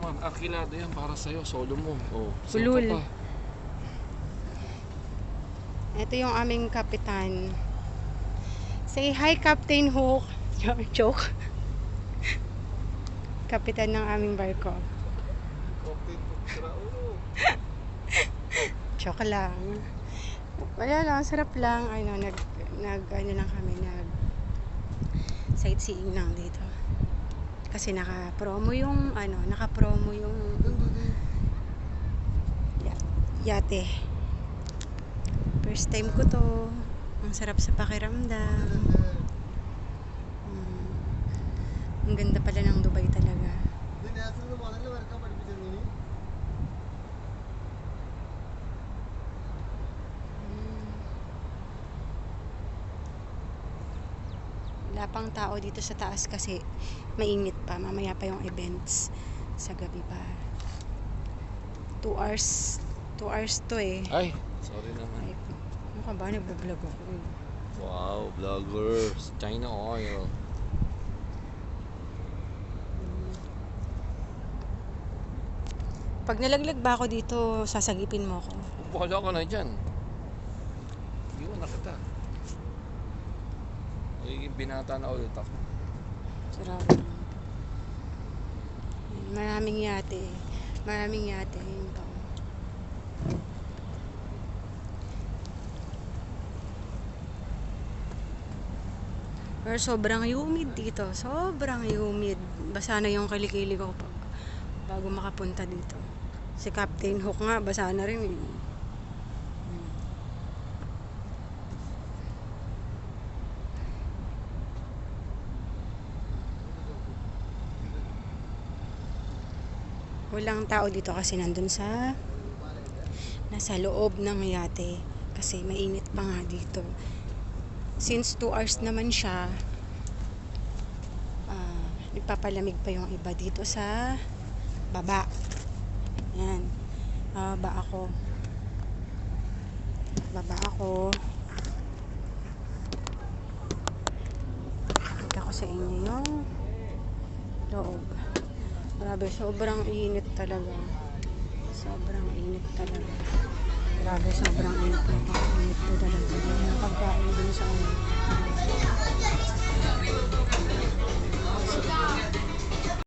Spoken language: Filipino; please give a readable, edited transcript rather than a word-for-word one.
naman. Arkilado yan para sa'yo. Solo mo. Oh, Ulul. pa. Ito yung aming kapitan. Say hi, Captain Hook. Joke. Kapitan ng aming barko. Joke lang. Wala lang, sarap lang. Ano, ano lang kami, sightseeing lang dito. Kasi naka-promo yung yate. First time ko to. Ang sarap sa pakiramdam. Ang ganda pala ng Dubai talaga. Wala pang tao dito sa taas kasi mainit pa. Mamaya pa yung events. Sa gabi pa. 2 hours to eh. Ay, sorry naman. Ay, ano ka ba? Nagbablog ako eh. Wow, vloggers. China oil. Pag nalaglag ba ako dito, sasagipin mo ako. Bahala ka na dyan. Iwan na kita. Magiging binata na ulit ako. Sarap. Maraming yate. Maraming yate. Yun pa. Pero sobrang humid dito. Sobrang humid. Basa na yung kilikili ko bago makapunta dito. Si Captain Hook nga, basa na rin eh. Walang tao dito kasi nasa loob ng yate kasi mainit pa nga dito. Since 2 hours naman siya, nagpapalamig pa yung iba dito sa baba. Yan. Baba ako. Kita ko sa inyo yung loob. Grabe, sobrang init talaga. Grabe, sobrang init. Napaka-init po talaga. Yung pagkain dun sa ano.